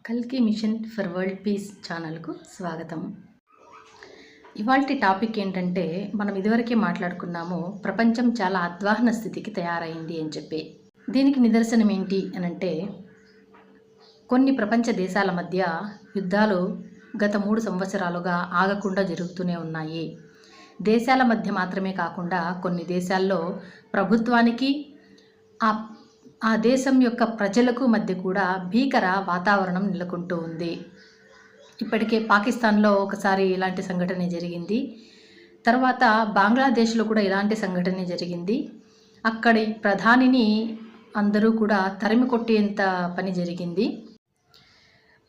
కల్కి mission for world peace ఛానల్కు స్వాగతం. ఇవాల్టి టాపిక్ ఏంటంటే, మనం ఇదివరకే మాట్లాడుకున్నాము, ప్రపంచం చాలా అధ్వాహన స్థితికి తయారైంది అని చెప్పి. దీనికి నిదర్శనం ఏంటి అనంటే, కొన్ని ప్రపంచ దేశాల మధ్య యుద్ధాలు గత 3 సంవత్సరాలుగా ఆగకుండా జరుగుతూనే ఉన్నాయి. దేశాల మధ్య మాత్రమే కాకుండా కొన్ని దేశాల్లో ప్రభుత్వానికి ఆ దేశం యొక్క ప్రజలకు మధ్య కూడా భీకర వాతావరణం నెలకొంటూ ఉంది. ఇప్పటికే పాకిస్తాన్లో ఒకసారి ఇలాంటి సంఘటన జరిగింది. తర్వాత బంగ్లాదేశ్లో కూడా ఇలాంటి సంఘటన జరిగింది. అక్కడి ప్రధానిని అందరూ కూడా తరిమి కొట్టేంత పని జరిగింది.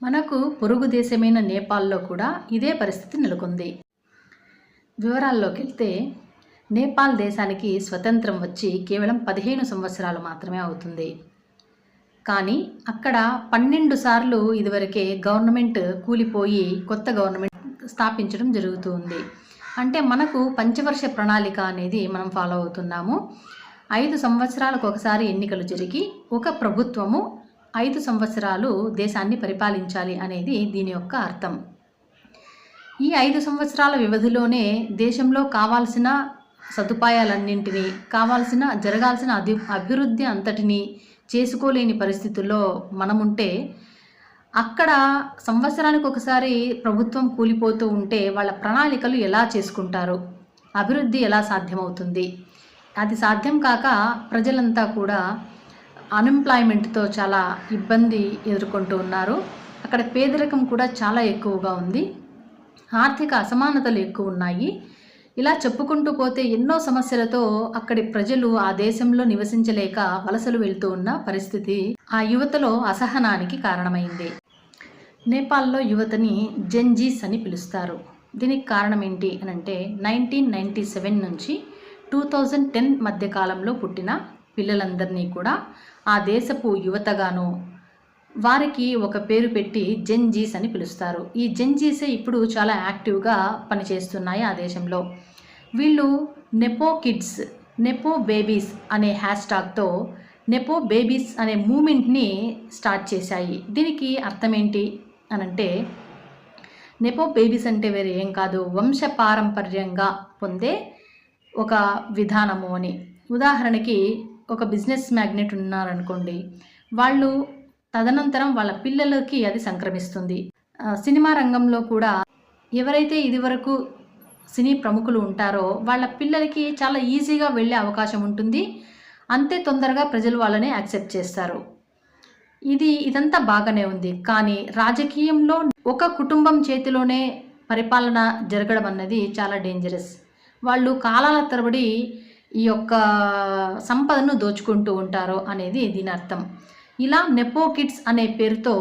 మనకు పొరుగు దేశమైన నేపాల్లో కూడా ఇదే పరిస్థితి నెలకొంది. వివరాల్లోకి వెళ్తే, నేపాల్ దేశానికి స్వతంత్రం వచ్చి కేవలం 15 సంవత్సరాలు మాత్రమే అవుతుంది. కానీ అక్కడ 12 సార్లు ఇదివరకే గవర్నమెంట్ కూలిపోయి కొత్త గవర్నమెంట్ స్థాపించడం జరుగుతుంది. అంటే మనకు పంచవర్ష ప్రణాళిక అనేది మనం ఫాలో అవుతున్నాము. 5 సంవత్సరాలకు ఒకసారి ఎన్నికలు జరిగి ఒక ప్రభుత్వము 5 సంవత్సరాలు దేశాన్ని పరిపాలించాలి అనేది దీని యొక్క అర్థం. ఈ 5 సంవత్సరాల వ్యవధిలోనే దేశంలో కావాల్సిన సదుపాయాలన్నింటినీ, జరగాల్సిన అభివృద్ధి అంతటినీ చేసుకోలేని పరిస్థితుల్లో మనముంటే, అక్కడ సంవత్సరానికి ఒకసారి ప్రభుత్వం కూలిపోతూ ఉంటే వాళ్ళ ప్రణాళికలు ఎలా చేసుకుంటారు, అభివృద్ధి ఎలా సాధ్యమవుతుంది? అది సాధ్యం కాక ప్రజలంతా కూడా అన్ఎంప్లాయ్మెంట్తో చాలా ఇబ్బంది ఎదుర్కొంటూ ఉన్నారు. అక్కడ పేదరికం కూడా చాలా ఎక్కువగా ఉంది. ఆర్థిక అసమానతలు ఎక్కువ ఉన్నాయి. ఇలా చెప్పుకుంటూ పోతే ఎన్నో సమస్యలతో అక్కడి ప్రజలు ఆ దేశంలో నివసించలేక వలసలు వెళ్తూ ఉన్న పరిస్థితి ఆ యువతలో అసహనానికి కారణమైంది. నేపాల్లో యువతని జెన్జీస్ అని పిలుస్తారు. దీనికి కారణం ఏంటి అనంటే, 1997 నుంచి 2010 మధ్యకాలంలో పుట్టిన పిల్లలందరినీ కూడా ఆ దేశపు యువతగాను, వారికి ఒక పేరు పెట్టి జెన్జీస్ అని పిలుస్తారు. ఈ జెన్జీసే ఇప్పుడు చాలా యాక్టివ్గా పనిచేస్తున్నాయి ఆ దేశంలో. వీళ్ళు నెపో కిడ్స్, నెపో బేబీస్ అనే హ్యాష్టాగ్తో నెపో బేబీస్ అనే మూమెంట్ని స్టార్ట్ చేశాయి. దీనికి అర్థం ఏంటి అనంటే, నెపో బేబీస్ అంటే వేరే ఏం కాదు, వంశపారంపర్యంగా పొందే ఒక విధానము అని. ఉదాహరణకి ఒక బిజినెస్ మ్యాగ్నెట్ ఉన్నారనుకోండి, వాళ్ళు తదనంతరం వాళ్ళ పిల్లలకి అది సంక్రమిస్తుంది. సినిమా రంగంలో కూడా ఎవరైతే ఇదివరకు సినీ ప్రముఖులు ఉంటారో వాళ్ళ పిల్లలకి చాలా ఈజీగా వెళ్ళే అవకాశం ఉంటుంది. అంతే తొందరగా ప్రజలు వాళ్ళని యాక్సెప్ట్ చేస్తారు. ఇదంతా బాగానే ఉంది. కానీ రాజకీయంలో ఒక కుటుంబం చేతిలోనే పరిపాలన జరగడం అన్నది చాలా డేంజరస్. వాళ్ళు కాలాల తరబడి ఈ యొక్క సంపదను దోచుకుంటూ ఉంటారు అనేది దీని అర్థం. ఇలా నెపో కిడ్స్ అనే పేరుతో,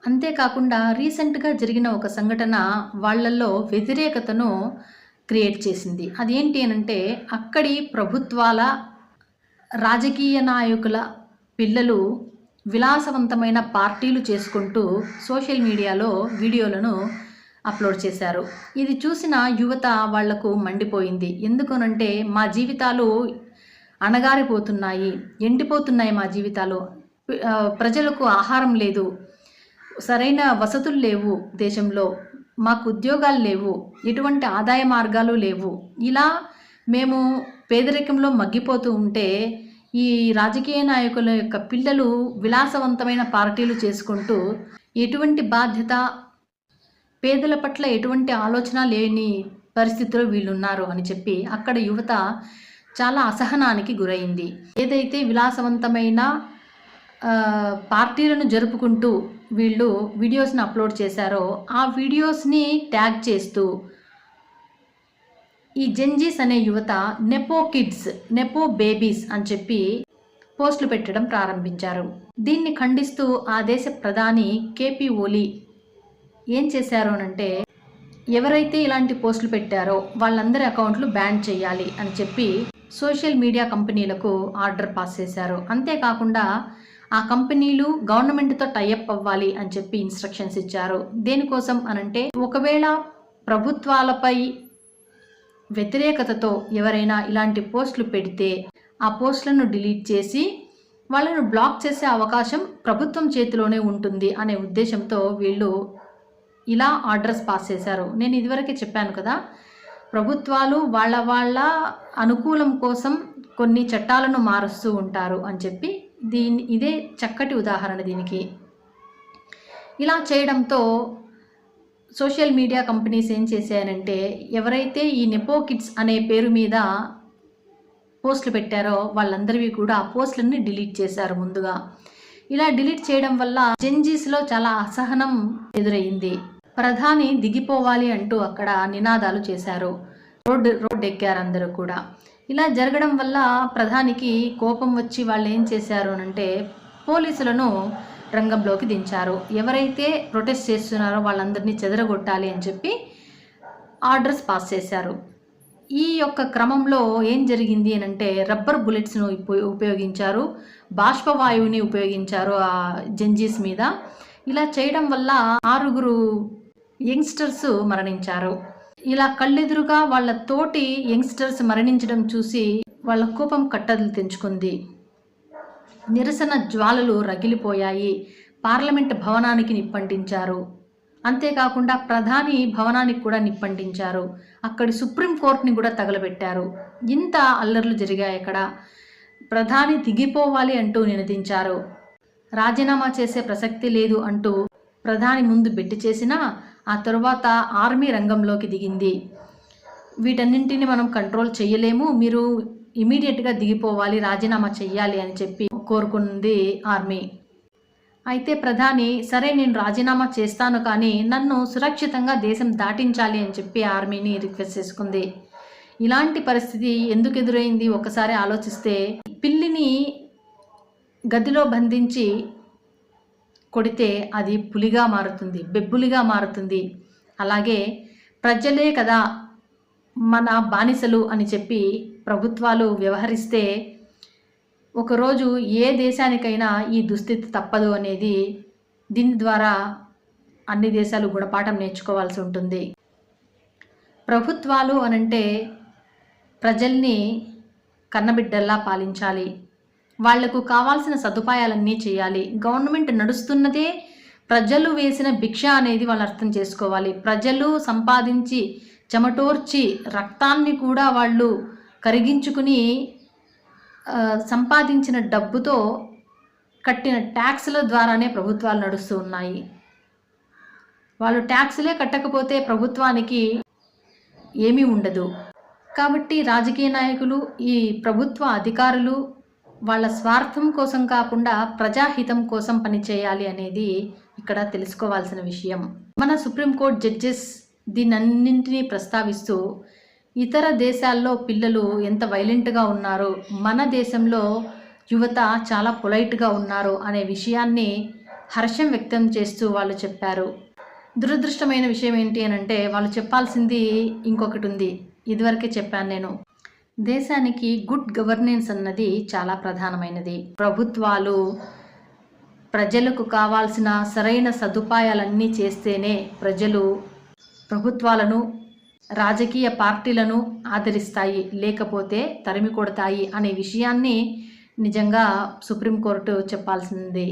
అంతేకాకుండా రీసెంట్గా జరిగిన ఒక సంఘటన వాళ్ళల్లో వ్యతిరేకతను క్రియేట్ చేసింది. అదేంటి అనంటే, అక్కడి ప్రభుత్వాల, రాజకీయ నాయకుల పిల్లలు విలాసవంతమైన పార్టీలు చేసుకుంటూ సోషల్ మీడియాలో వీడియోలను అప్లోడ్ చేశారు. ఇది చూసిన యువత వాళ్లకు మండిపోయింది. ఎందుకనంటే, మా జీవితాలు అణగారిపోతున్నాయి, ఎండిపోతున్నాయి, మా జీవితాలు, ప్రజలకు ఆహారం లేదు, సరైన వసతులు లేవు, దేశంలో మాకు ఉద్యోగాలు లేవు, ఎటువంటి ఆదాయ మార్గాలు లేవు. ఇలా మేము పేదరికంలో మగ్గిపోతూ ఉంటే, ఈ రాజకీయ నాయకుల యొక్క పిల్లలు విలాసవంతమైన పార్టీలు చేసుకుంటూ ఎటువంటి బాధ్యత, పేదల పట్ల ఎటువంటి ఆలోచన లేని పరిస్థితిలో వీళ్ళున్నారు అని చెప్పి అక్కడ యువత చాలా అసహనానికి గురైంది. ఏదైతే విలాసవంతమైన పార్టీలను జరుపుకుంటూ వీళ్ళు వీడియోస్ని అప్లోడ్ చేశారో, ఆ వీడియోస్ని ట్యాగ్ చేస్తూ ఈ జెన్జీస్ అనే యువత నెపో కిడ్స్, నెపో బేబీస్ అని చెప్పి పోస్టులు పెట్టడం ప్రారంభించారు. దీన్ని ఖండిస్తూ ఆ దేశ ప్రధాని కేపీ ఓలీ ఏం చేశారు అనంటే, ఎవరైతే ఇలాంటి పోస్టులు పెట్టారో వాళ్ళందరి అకౌంట్లు బ్యాన్ చేయాలి అని చెప్పి సోషల్ మీడియా కంపెనీలకు ఆర్డర్ పాస్ చేశారు. అంతేకాకుండా ఆ కంపెనీలు గవర్నమెంట్తో టైఅప్ అవ్వాలి అని చెప్పి ఇన్స్ట్రక్షన్స్ ఇచ్చారు. దేనికోసం అనంటే, ఒకవేళ ప్రభుత్వాలపై వ్యతిరేకతతో ఎవరైనా ఇలాంటి పోస్టులు పెడితే ఆ పోస్టులను డిలీట్ చేసి వాళ్ళను బ్లాక్ చేసే అవకాశం ప్రభుత్వం చేతిలోనే ఉంటుంది అనే ఉద్దేశంతో వీళ్ళు ఇలా ఆర్డర్స్ పాస్ చేశారు. నేను ఇదివరకే చెప్పాను కదా, ప్రభుత్వాలు వాళ్ళ అనుకూలం కోసం కొన్ని చట్టాలను మారుస్తూ ఉంటారు అని చెప్పి ఇదే చక్కటి ఉదాహరణ దీనికి. ఇలా చేయడంతో సోషల్ మీడియా కంపెనీస్ ఏం చేశాయంటే, ఎవరైతే ఈ నెపో కిడ్స్ అనే పేరు మీద పోస్టులు పెట్టారో వాళ్ళందరివి కూడా ఆ పోస్టులన్నీ డిలీట్ చేశారు ముందుగా. ఇలా డిలీట్ చేయడం వల్ల జెన్జీస్లో చాలా అసహనం ఎదురయ్యింది. ప్రధాని దిగిపోవాలి అంటూ అక్కడ నినాదాలు చేశారు. రోడ్డు ఎక్కారు అందరూ కూడా. ఇలా జరగడం వల్ల ప్రధానికి కోపం వచ్చి వాళ్ళు ఏం చేశారు అంటే పోలీసులను రంగంలోకి దించారు. ఎవరైతే ప్రొటెస్ట్ చేస్తున్నారో వాళ్ళందరినీ చెదరగొట్టాలి అని చెప్పి ఆర్డర్స్ పాస్ చేశారు. ఈ యొక్క క్రమంలో ఏం జరిగింది అని అంటే రబ్బర్ బుల్లెట్స్ను ఉపయోగించారు, బాష్పవాయువుని ఉపయోగించారు ఆ జెన్జీస్ మీద. ఇలా చేయడం వల్ల 6 యంగ్స్టర్స్ మరణించారు. ఇలా కళ్ళెదురుగా వాళ్ళ తోటి యంగ్స్టర్స్ మరణించడం చూసి వాళ్ళ కోపం కట్టలు తెంచుకుంది. నిరసన జ్వాలలు రగిలిపోయాయి. పార్లమెంట్ భవనానికి నిప్పంటించారు. అంతేకాకుండా ప్రధాని భవనానికి కూడా నిప్పంటించారు. అక్కడి సుప్రీంకోర్టుని కూడా తగలబెట్టారు. ఇంత అల్లర్లు జరిగాయి అక్కడ. ప్రధాని దిగిపోవాలి అంటూ నినదించారు. రాజీనామా చేసే ప్రసక్తి లేదు అంటూ ప్రధాని ముందు బెట్టి చేసినా ఆ తరువాత ఆర్మీ రంగంలోకి దిగింది. వీటన్నింటిని మనం కంట్రోల్ చేయలేము, మీరు ఇమీడియట్గా దిగిపోవాలి, రాజీనామా చెయ్యాలి అని చెప్పి కోరుకుంది ఆర్మీ. అయితే ప్రధాని సరే నేను రాజీనామా చేస్తాను, కానీ నన్ను సురక్షితంగా దేశం దాటించాలి అని చెప్పి ఆర్మీని రిక్వెస్ట్ చేసుకుంది. ఇలాంటి పరిస్థితి ఎందుకు ఎదురైంది ఒకసారి ఆలోచిస్తే, పిల్లిని గదిలో బంధించి కొడితే అది పులిగా మారుతుంది, బెబ్బులిగా మారుతుంది. అలాగే ప్రజలే కదా మన బానిసలు అని చెప్పి ప్రభుత్వాలు వ్యవహరిస్తే ఒకరోజు ఏ దేశానికైనా ఈ దుస్థితి తప్పదు అనేది దీని ద్వారా అన్ని దేశాలు గుణపాఠం నేర్చుకోవాల్సి ఉంటుంది. ప్రభుత్వాలు అనంటే ప్రజల్ని కన్నబిడ్డల్లా పాలించాలి, వాళ్లకు కావాల్సిన సదుపాయాలన్నీ చేయాలి. గవర్నమెంట్ నడుస్తున్నదే ప్రజలు వేసిన భిక్ష అనేది వాళ్ళు అర్థం చేసుకోవాలి. ప్రజలు సంపాదించి చెమటోర్చి రక్తాన్ని కూడా వాళ్ళు కరిగించుకుని సంపాదించిన డబ్బుతో కట్టిన ట్యాక్స్ల ద్వారానే ప్రభుత్వాలు నడుస్తూ ఉన్నాయి. వాళ్ళు ట్యాక్స్లే కట్టకపోతే ప్రభుత్వానికి ఏమీ ఉండదు. కాబట్టి రాజకీయ నాయకులు, ఈ ప్రభుత్వ అధికారులు వాళ్ళ స్వార్థం కోసం కాకుండా ప్రజాహితం కోసం పనిచేయాలి అనేది ఇక్కడ తెలుసుకోవాల్సిన విషయం. మన సుప్రీంకోర్టు జడ్జెస్ దీనన్నింటినీ ప్రస్తావిస్తూ ఇతర దేశాల్లో పిల్లలు ఎంత వైలెంట్గా ఉన్నారు, మన దేశంలో యువత చాలా పొలైట్గా ఉన్నారు అనే విషయాన్ని హర్షం వ్యక్తం చేస్తూ వాళ్ళు చెప్పారు. దురదృష్టమైన విషయం ఏంటి అని అంటే వాళ్ళు చెప్పాల్సింది ఇంకొకటి ఉంది. ఇదివరకే చెప్పాను నేను, దేశానికి గుడ్ గవర్నెన్స్ అన్నది చాలా ప్రధానమైనది. ప్రభుత్వాలు ప్రజలకు కావాల్సిన సరైన సదుపాయాలన్నీ చేస్తేనే ప్రజలు ప్రభుత్వాలను, రాజకీయ పార్టీలను ఆదరిస్తాయి, లేకపోతే తరిమి కొడతాయి అనే విషయాన్ని నిజంగా సుప్రీంకోర్టు చెప్పాల్సింది.